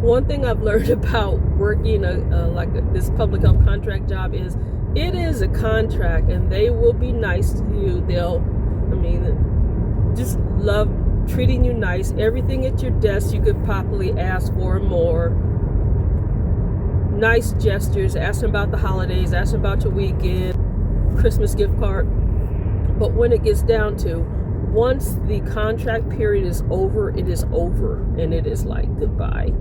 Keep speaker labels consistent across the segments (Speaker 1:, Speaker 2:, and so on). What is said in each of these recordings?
Speaker 1: One thing I've learned about working this public health contract job is it is a contract, and they will be nice to you. Just love treating you nice. Everything at your desk you could possibly ask for more. Nice gestures, asking about the holidays, asking about your weekend, Christmas gift card. But when it gets down to, once the contract period is over, it is over, and it is like goodbye.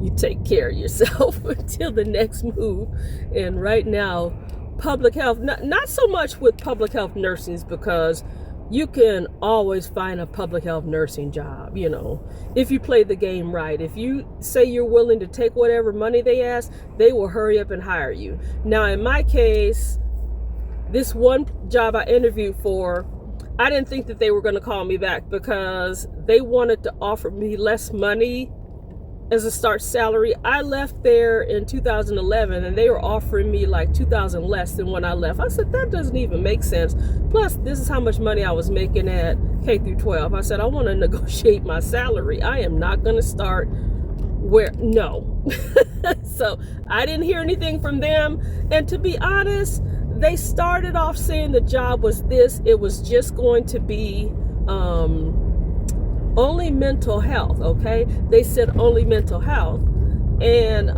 Speaker 1: You take care of yourself until the next move. And right now, public health, not so much with public health nursing, because you can always find a public health nursing job, if you play the game right. If you say you're willing to take whatever money they ask, they will hurry up and hire you. Now, in my case, this one job I interviewed for, I didn't think that they were going to call me back because they wanted to offer me less money as a start salary. I left there in 2011 and they were offering me like $2,000 less than when I left. I said, that doesn't even make sense. Plus, this is how much money I was making at K through 12. I said, I want to negotiate my salary. I am not going to start no. So I didn't hear anything from them. And to be honest, they started off saying the job was this. It was just going to be only mental health, okay? They said only mental health. And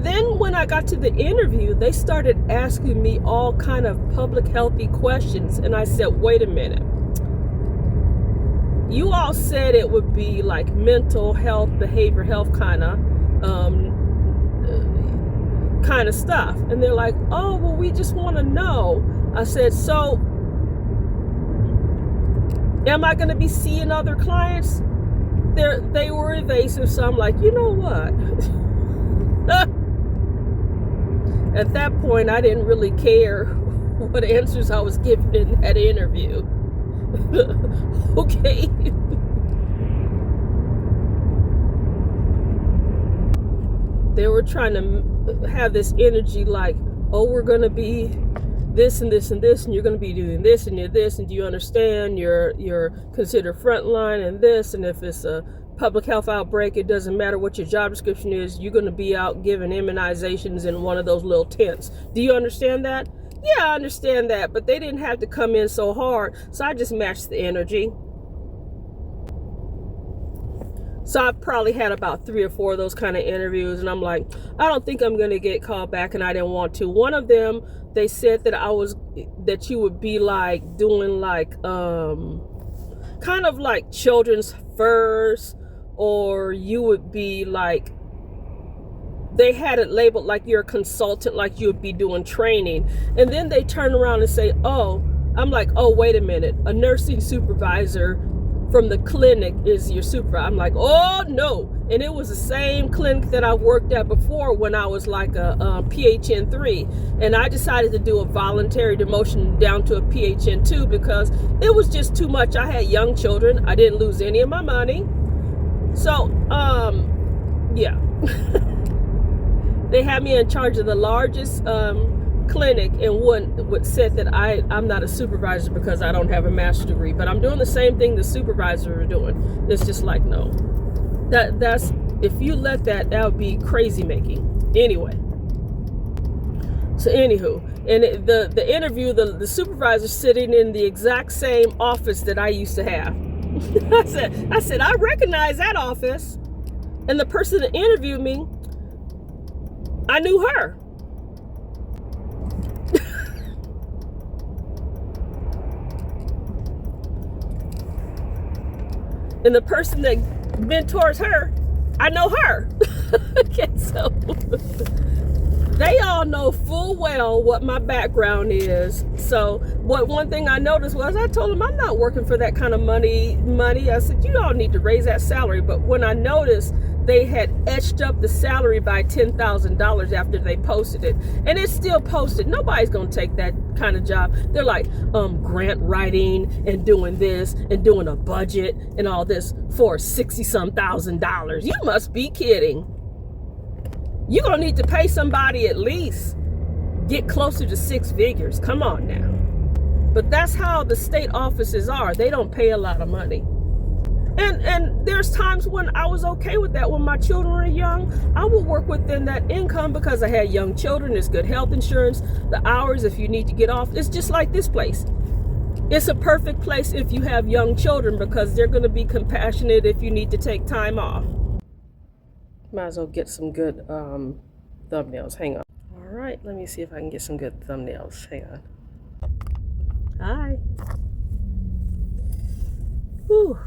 Speaker 1: then when I got to the interview, they started asking me all kind of public healthy questions. And I said, wait a minute. You all said it would be like mental health, behavioral health kind of stuff. And they're like, oh, well, we just want to know. I said, so am I going to be seeing other clients? They were evasive. So I'm like, you know what? At that point, I didn't really care what answers I was given in that interview. Okay. They were trying to have this energy like, oh, we're going to be this and this and this, and you're going to be doing this and you're this, and do you understand you're considered frontline and this, and if it's a public health outbreak, it doesn't matter what your job description is, you're going to be out giving immunizations in one of those little tents. Do you understand that? Yeah, I understand that, but they didn't have to come in so hard, so I just matched the energy. So I've probably had about 3 or 4 of those kind of interviews, and I'm like, I don't think I'm going to get called back, and I didn't want to. One of them, they said that you would be like doing like kind of like children's furs, or you would be like, they had it labeled like you're a consultant, like you would be doing training. And then they turn around and say, oh, I'm like, oh, wait a minute, a nursing supervisor from the clinic is your supervisor. I'm like, oh no. And it was the same clinic that I worked at before when I was like a PHN3. And I decided to do a voluntary demotion down to a PHN2 because it was just too much. I had young children. I didn't lose any of my money. So, yeah. They had me in charge of the largest clinic, and would said that I'm not a supervisor because I don't have a master's degree, but I'm doing the same thing the supervisors are doing. It's just like, no, that's if you let that would be crazy making. Anyway, so anywho, and the interview, the supervisor sitting in the exact same office that I used to have. I said I recognize that office, and the person that interviewed me, I knew her. And the person that mentors her, I know her. Okay, so they all know full well what my background is. So one thing I noticed was I told them I'm not working for that kind of money. I said, you don't need to raise that salary. But when I noticed they had etched up the salary by $10,000 after they posted it, and it's still posted. Nobody's going to take that kind of job. They're like, grant writing and doing this and doing a budget and all this for $60-some thousand. You must be kidding. You're going to need to pay somebody at least get closer to 6 figures. Come on now. But that's how the state offices are. They don't pay a lot of money. And there's times when I was okay with that. When my children were young, I would work within that income because I had young children. There's good health insurance, the hours if you need to get off. It's just like this place. It's a perfect place if you have young children because they're going to be compassionate if you need to take time off. Might as well get some good thumbnails. Hang on. All right, let me see if I can get some good thumbnails. Hang on. Hi. Whew.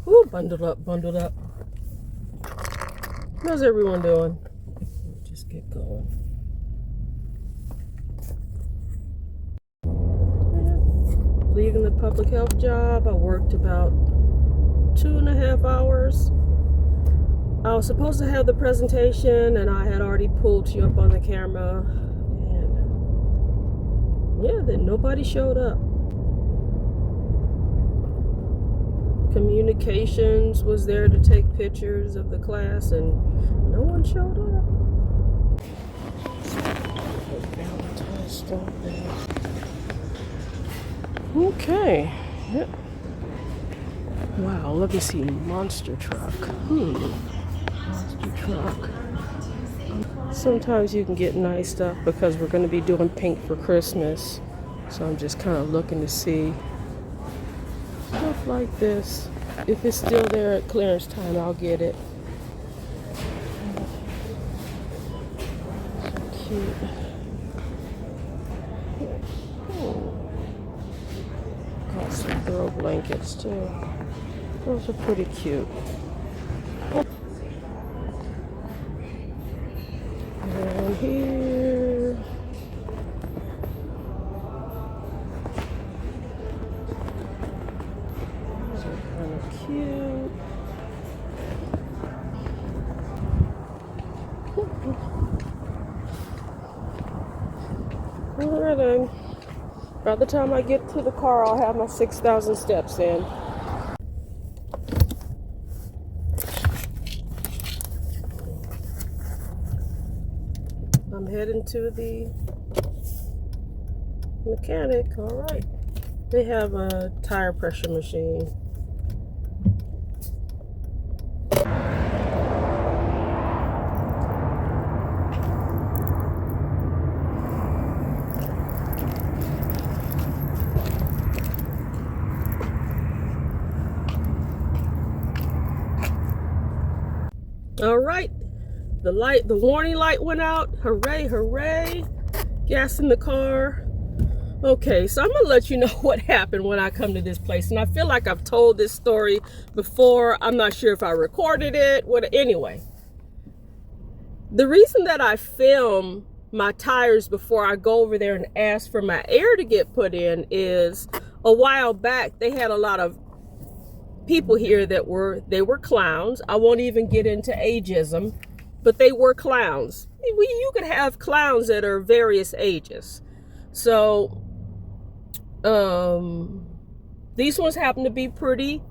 Speaker 1: Ooh, bundled up, bundled up. How's everyone doing? Just get going. Yeah. Leaving the public health job, I worked about 2.5 hours. I was supposed to have the presentation, and I had already pulled you up on the camera. And yeah, then nobody showed up. Communications was there to take pictures of the class, and no one showed up. Valentine stuff there. Okay. Yep. Wow, let me see. Monster truck. Monster truck. Sometimes you can get nice stuff because we're going to be doing pink for Christmas. So I'm just kind of looking to see stuff like this. If it's still there at clearance time, I'll get it. So cute. Got some throw blankets too. Those are pretty cute. And here. Cute. Alright then. By the time I get to the car, I'll have my 6,000 steps in. I'm heading to the mechanic. Alright. They have a tire pressure machine. All right, the warning light went out. Hooray, hooray. Gas in the car. Okay, so I'm gonna let you know what happened when I come to this place. And I feel like I've told this story before. I'm not sure if I recorded it. Anyway, the reason that I film my tires before I go over there and ask for my air to get put in is a while back, they had a lot of people here that were clowns. I won't even get into ageism, but they were clowns. You could have clowns that are various ages. So these ones happen to be pretty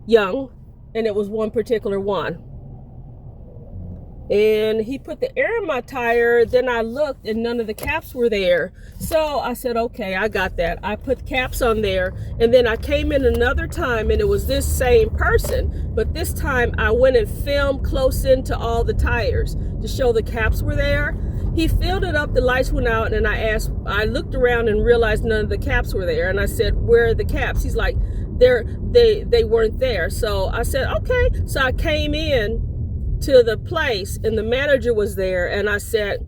Speaker 1: young, and it was one particular one. And he put the air in my tire. Then I looked and none of the caps were there. So I said, okay, I got that. I put caps on there. And then I came in another time and it was this same person. But this time I went and filmed close into all the tires to show the caps were there. He filled it up, the lights went out, and I looked around and realized none of the caps were there. And I said, where are the caps? He's like, they weren't there. So I said, okay. So I came in to the place and the manager was there, and I said,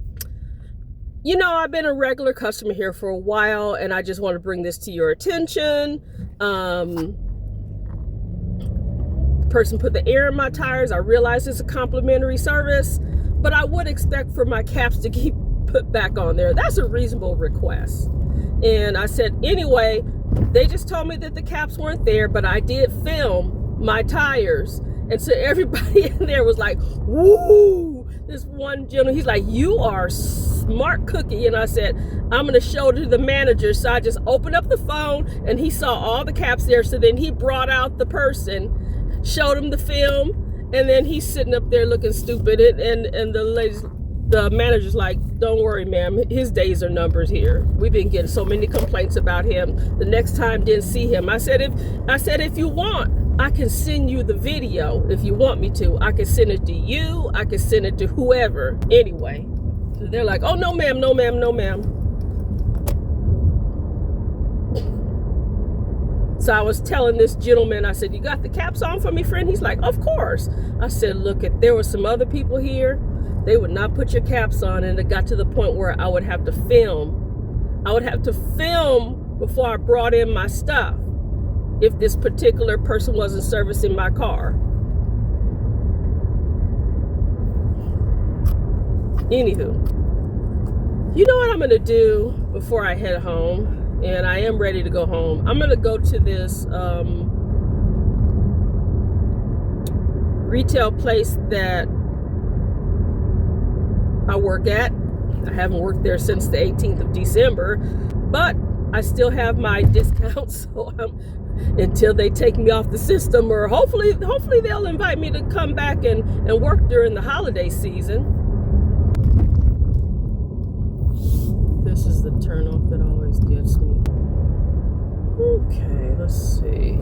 Speaker 1: you know, I've been a regular customer here for a while and I just want to bring this to your attention. The person put the air in my tires. I realize it's a complimentary service, but I would expect for my caps to keep put back on there. That's a reasonable request. And I said, anyway, they just told me that the caps weren't there, but I did film my tires. And so everybody in there was like, woo! This one gentleman, he's like, you are smart cookie. And I said, I'm going to show it to the manager. So I just opened up the phone and he saw all the caps there. So then he brought out the person, showed him the film, and then he's sitting up there looking stupid. And the manager's like, don't worry, ma'am, his days are numbers here. We've been getting so many complaints about him. The next time didn't see him. I said, if you want, I can send you the video if you want me to. I can send it to you. I can send it to whoever. Anyway, so they're like, oh, no, ma'am, no, ma'am, no, ma'am. So I was telling this gentleman, I said, you got the caps on for me, friend? He's like, of course. I said, look, if there were some other people here, they would not put your caps on, and it got to the point where I would have to film. I would have to film before I brought in my stuff if this particular person wasn't servicing my car. Anywho, you know what I'm going to do before I head home? And I am ready to go home. I'm going to go to this retail place that I work at. I haven't worked there since the 18th of December, but I still have my discount, so until they take me off the system, or hopefully they'll invite me to come back and work during the holiday season. This is the turnoff that always gets me. Okay, let's see.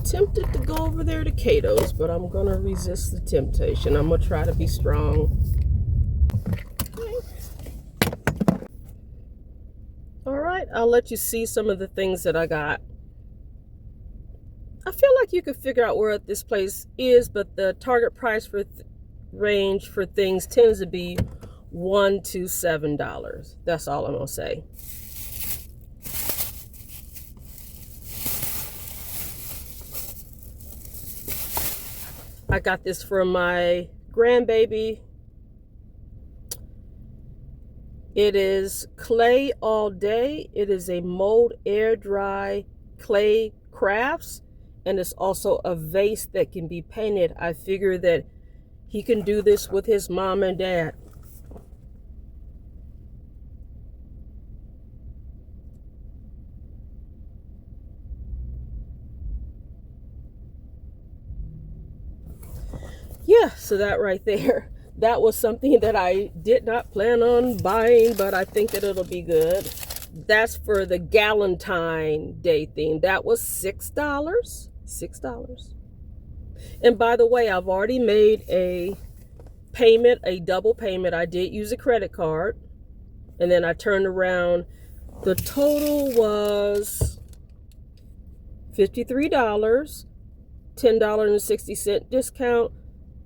Speaker 1: Tempted to go over there to Cato's, but I'm gonna resist the temptation. I'm gonna try to be strong. Okay. All right, I'll let you see some of the things that I got. I feel like you could figure out where this place is, but the target price for range for things tends to be $1 to $7. That's all I'm gonna say. I got this for my grandbaby. It is clay all day. It is a mold air dry clay crafts, and it's also a vase that can be painted. I figure that he can do this with his mom and dad. Yeah, so that right there, that was something that I did not plan on buying, but I think that it'll be good. That's for the Galentine Day theme. That was $6. $6. And by the way, I've already made a payment, a double payment. I did use a credit card, and then I turned around. The total was $53, $10.60 discount,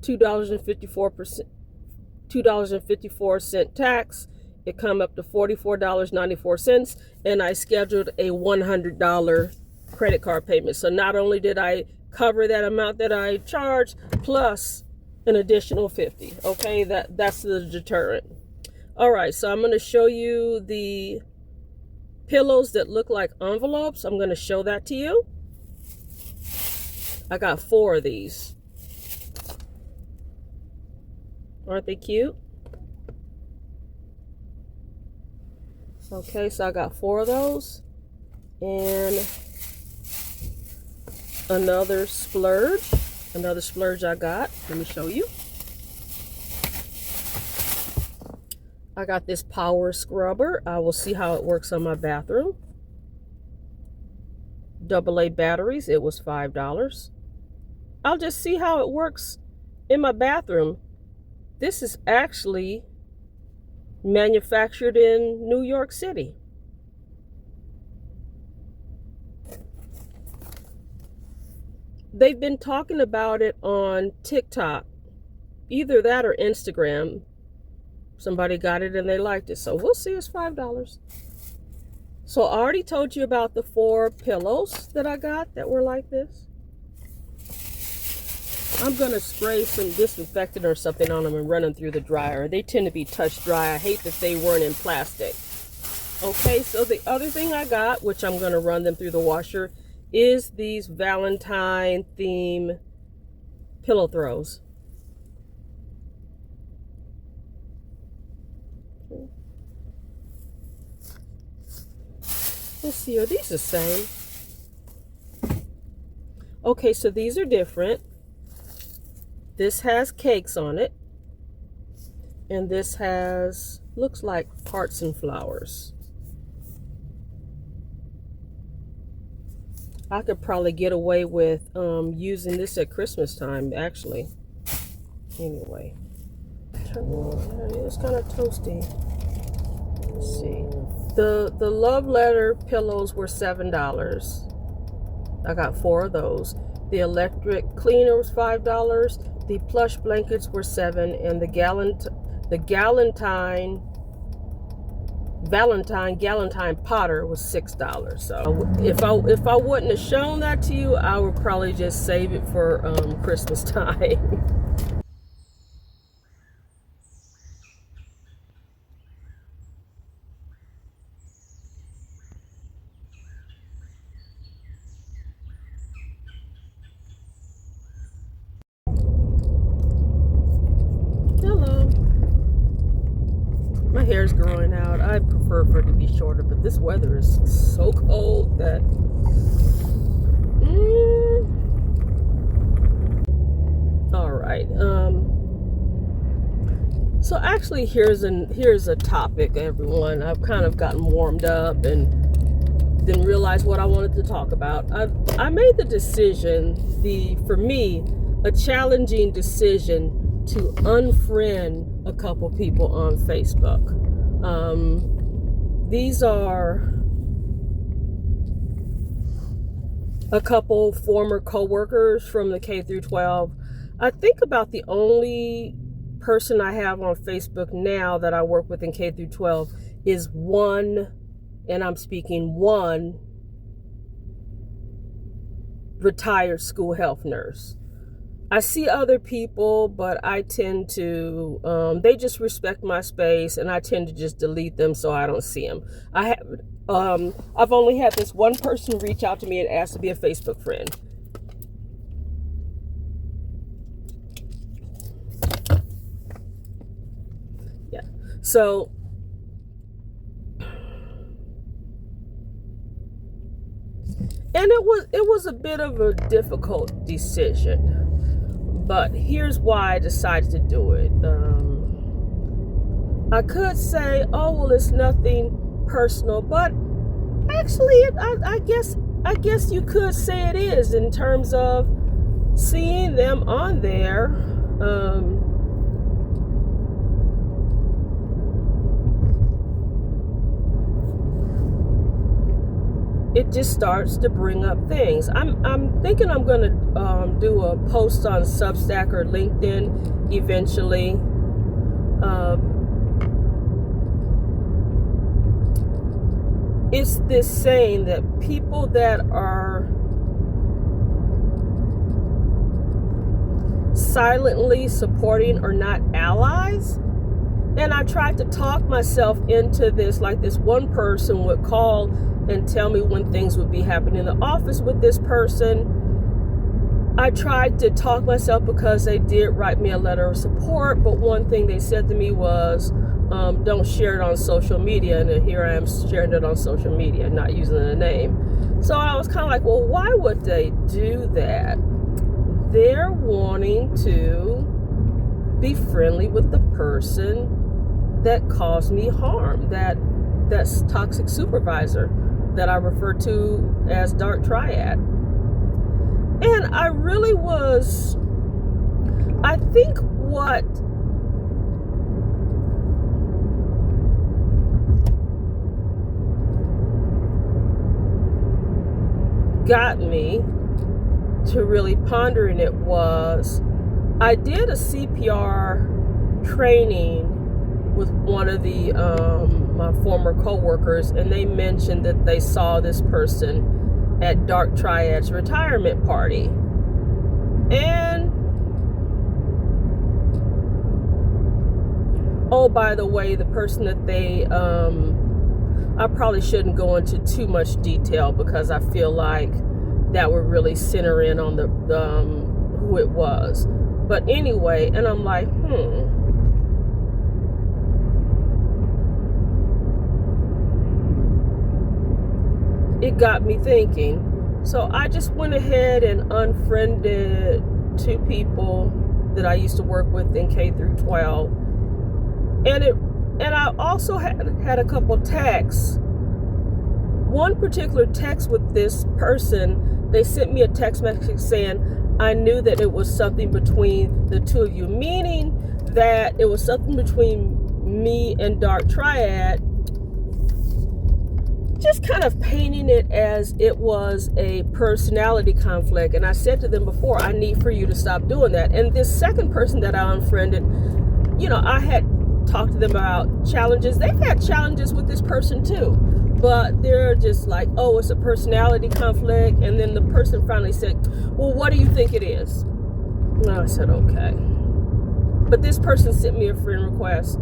Speaker 1: $2.54 tax. It come up to $44.94, and I scheduled a $100 credit card payment. So not only did I cover that amount that I charged, plus an additional $50. Okay, that's the deterrent. All right, so I'm going to show you the pillows that look like envelopes. I'm going to show that to you. I got 4 of these. Aren't they cute? Okay, so I got 4 of those. And another splurge I got. Let me show you. I got this power scrubber. I will see how it works on my bathroom. AA batteries, it was $5. I'll just see how it works in my bathroom. This is actually manufactured in New York City. They've been talking about it on TikTok, either that or Instagram. Somebody got it and they liked it, so we'll see. It's $5. So I already told you about the 4 pillows that I got that were like this. I'm gonna spray some disinfectant or something on them and run them through the dryer. They tend to be touch dry. I hate that they weren't in plastic. Okay, so the other thing I got, which I'm gonna run them through the washer, is these Valentine theme pillow throws. Let's see, are these the same? Okay, so these are different. This has cakes on it, And this looks like hearts and flowers. I could probably get away with using this at Christmas time, actually. Anyway, it's kind of toasty. Let's see. The love letter pillows were $7. I got 4 of those. The electric cleaner was $5. The plush blankets were $7, and the Galentine Potter was $6. So if I wouldn't have shown that to you, I would probably just save it for Christmas time. Hello. My hair's growing out. I prefer for it to be shorter, but this weather is so cold that all right. So actually here's a topic, everyone. I've kind of gotten warmed up and didn't realize what I wanted to talk about. I made the decision, for me, a challenging decision to unfriend a couple people on Facebook. These are a couple former co-workers from the K through 12. I think about the only person I have on Facebook now that I work with in K through 12 is one, and I'm speaking one, retired school health nurse. I see other people, but I tend to, they just respect my space, and I tend to just delete them so I don't see them. I've only had this one person reach out to me and ask to be a Facebook friend. Yeah. So, and it was a bit of a difficult decision. But here's why I decided to do it. I could say, oh, well, it's nothing personal, but actually, I guess you could say it is, in terms of seeing them on there. It just starts to bring up things. I'm thinking I'm going to do a post on Substack or LinkedIn eventually. It's this saying that people that are silently supporting are not allies. And I tried to talk myself into this, like this one person would call and tell me when things would be happening in the office with this person. I tried to talk myself, because they did write me a letter of support, but one thing they said to me was, don't share it on social media. And then here I am sharing it on social media, not using the name. So I was kind of like, well, why would they do that? They're wanting to be friendly with the person that caused me harm, that's toxic supervisor that I refer to as Dark Triad. And I really was, I think what got me to really pondering it was, I did a CPR training with one of the my former co-workers, and they mentioned that they saw this person at Dark Triad's retirement party. And oh, by the way, the person that they I probably shouldn't go into too much detail, because I feel like that would really center in on the who it was. But anyway, and I'm like, it got me thinking. So I just went ahead and unfriended 2 people that I used to work with in K through 12. And I also had a couple texts. One particular text with this person, they sent me a text message saying, I knew that it was something between the two of you, meaning that it was something between me and Dark Triad, just kind of painting it as it was a personality conflict. And I said to them before, I need for you to stop doing that. And this second person that I unfriended, I had talked to them about challenges. They've had challenges with this person too, but they're just like, oh, it's a personality conflict. And then the person finally said, well, what do you think it is? And I said, okay. But this person sent me a friend request,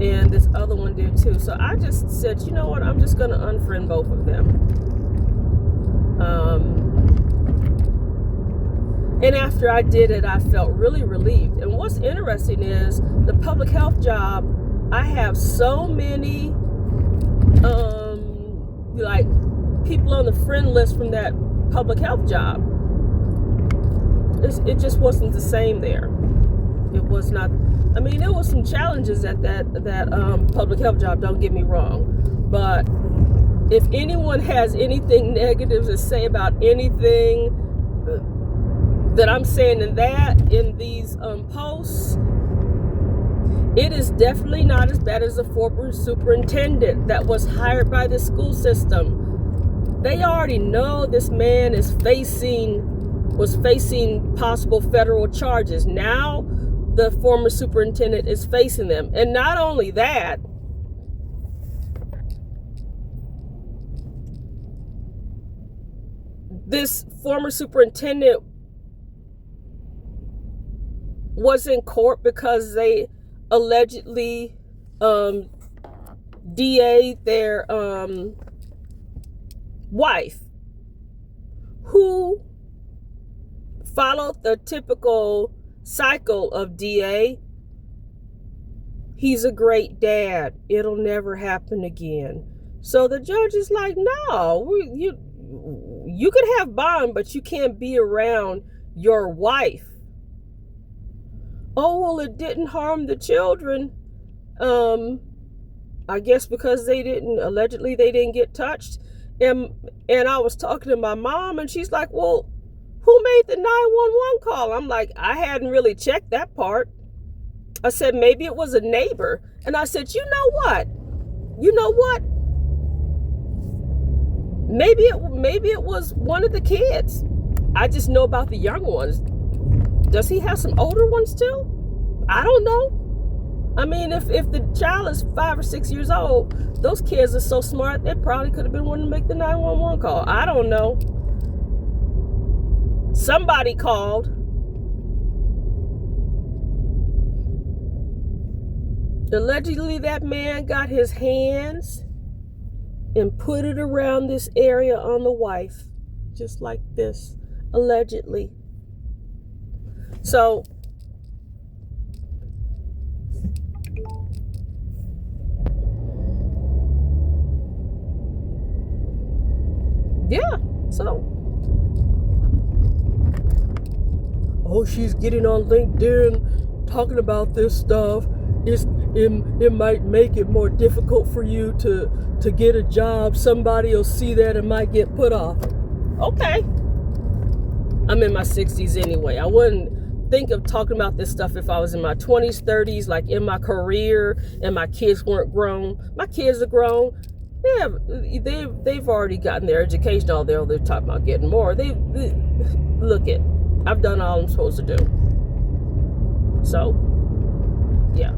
Speaker 1: and this other one did too. So I just said, you know what, I'm just going to unfriend both of them. And after I did it, I felt really relieved. And what's interesting is the public health job, I have so many people on the friend list from that public health job. It just wasn't the same there. It was not. I mean, there was some challenges at that public health job, don't get me wrong. But if anyone has anything negative to say about anything that I'm saying in these posts, it is definitely not as bad as the former superintendent that was hired by the school system. They already know this man was facing possible federal charges. Now the former superintendent is facing them. And not only that, this former superintendent was in court because they allegedly DA'd their wife, who followed the typical cycle of DA. He's a great dad. It'll never happen again. So the judge is like, no, you can have bond, but you can't be around your wife. Oh, well, it didn't harm the children. I guess because they didn't get touched. And I was talking to my mom, and she's like, well, who made the 911 call? I'm like, I hadn't really checked that part. I said, maybe it was a neighbor. And I said, you know what? Maybe it was one of the kids. I just know about the young ones. Does he have some older ones too? I don't know. I mean, if the child is 5 or 6 years old, those kids are so smart, they probably could have been one to make the 911 call. I don't know. Somebody called. Allegedly, that man got his hands and put it around this area on the wife, just like this, allegedly. So, yeah, so, oh, she's getting on LinkedIn talking about this stuff. It might make it more difficult for you to get a job. Somebody will see that and might get put off. Okay. I'm in my 60s anyway. I wouldn't think of talking about this stuff if I was in my 20s, 30s, like in my career, and my kids weren't grown. My kids are grown. They've already gotten their education. All they're talking about getting more. I've done all I'm supposed to do. So, yeah.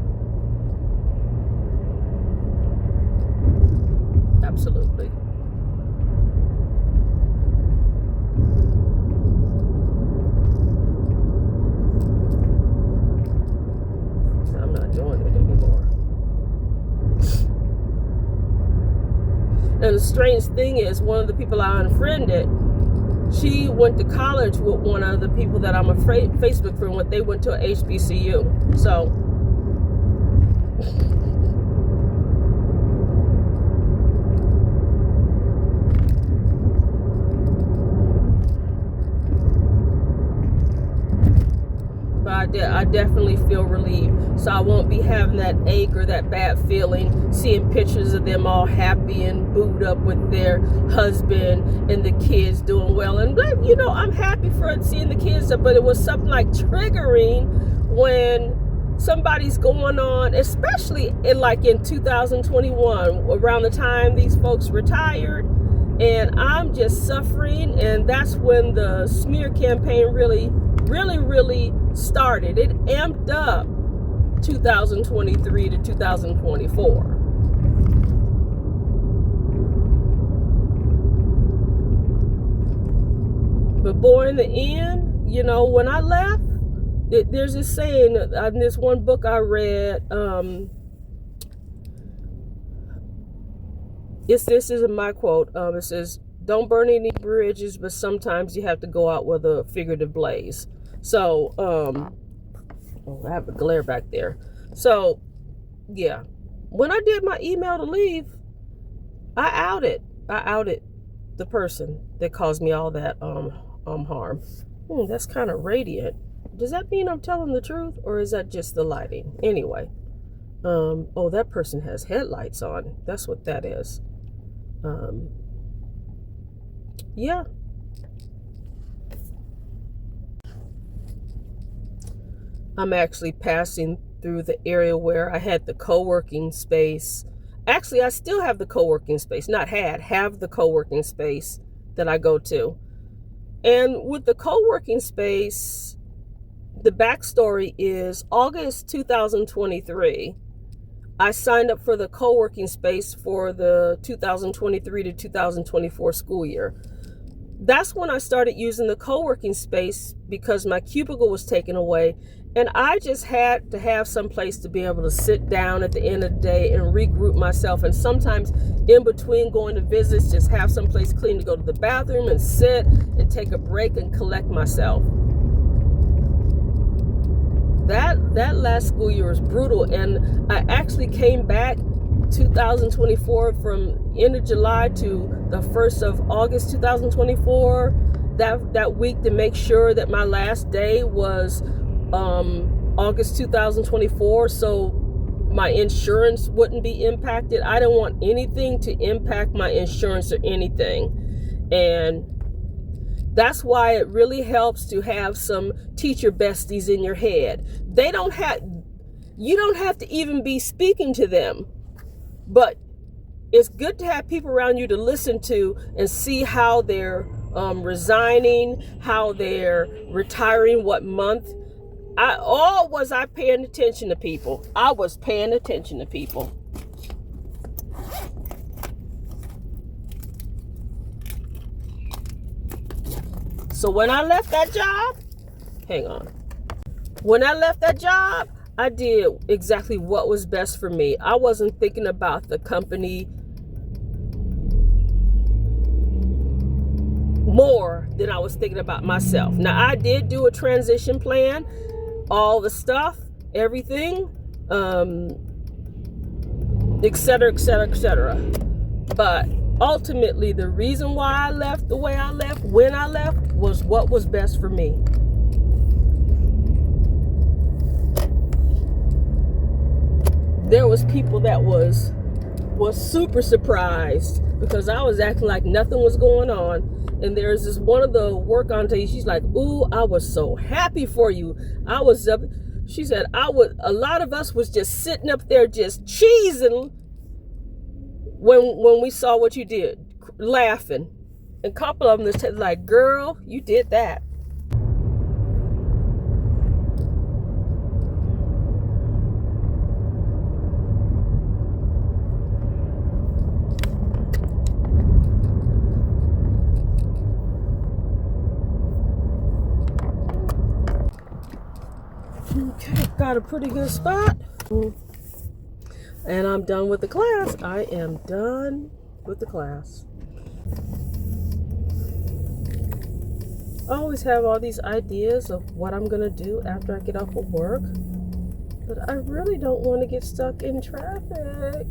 Speaker 1: Absolutely. I'm not doing it anymore. And the strange thing is, one of the people I unfriended, she went to college with one of the people that I'm a Facebook friend with. They went to a HBCU. So, I definitely feel relieved. So I won't be having that ache or that bad feeling, seeing pictures of them all happy and booed up with their husband and the kids doing well. And, you know, I'm happy for seeing the kids, but it was something like triggering when somebody's going on, especially in 2021, around the time these folks retired, and I'm just suffering. And that's when the smear campaign really started. It amped up 2023 to 2024. But boy, in the end, you know, when I left, there's this saying in this one book I read. This is my quote. It says, "Don't burn any bridges, but sometimes you have to go out with a figurative blaze." So, I have a glare back there. So, yeah, when I did my email to leave, I outed the person that caused me all that harm. That's kind of radiant. Does that mean I'm telling the truth, or is that just the lighting? Anyway, oh, that person has headlights on. That's what that is. Yeah. I'm actually passing through the area where I had the co-working space. Actually, I still have the co-working space. Not have the co-working space that I go to. And with the co-working space, the backstory is August 2023. I signed up for the co-working space for the 2023 to 2024 school year. That's when I started using the co-working space because my cubicle was taken away, and I just had to have some place to be able to sit down at the end of the day and regroup myself. And sometimes in between going to visits, just have some place clean to go to the bathroom and sit and take a break and collect myself. That last school year was brutal, and I actually came back 2024 from end of July to the 1st of August 2024 that week to make sure that my last day was August 2024, so my insurance wouldn't be impacted. I didn't want anything to impact my insurance or anything. And that's why it really helps to have some teacher besties in your head. You don't have to even be speaking to them, but it's good to have people around you to listen to and see how they're resigning, how they're retiring, what month. Was I paying attention to people? I was paying attention to people. So when I left that job, when I left that job, I did exactly what was best for me. I wasn't thinking about the company more than I was thinking about myself. Now, I did do a transition plan, all the stuff, everything, et cetera, et cetera, et cetera. But ultimately, the reason why I left the way I left, when I left, was what was best for me. There was people that was super surprised because I was acting like nothing was going on. And there's this one of the work on days, she's like, "Ooh, I was so happy for you. I was up." She said, a lot of us was just sitting up there just cheesing when we saw what you did, laughing. And a couple of them just like, "Girl, you did that." Okay, got a pretty good spot. And I'm done with the class. I am done with the class. I always have all these ideas of what I'm going to do after I get off of work. But I really don't want to get stuck in traffic.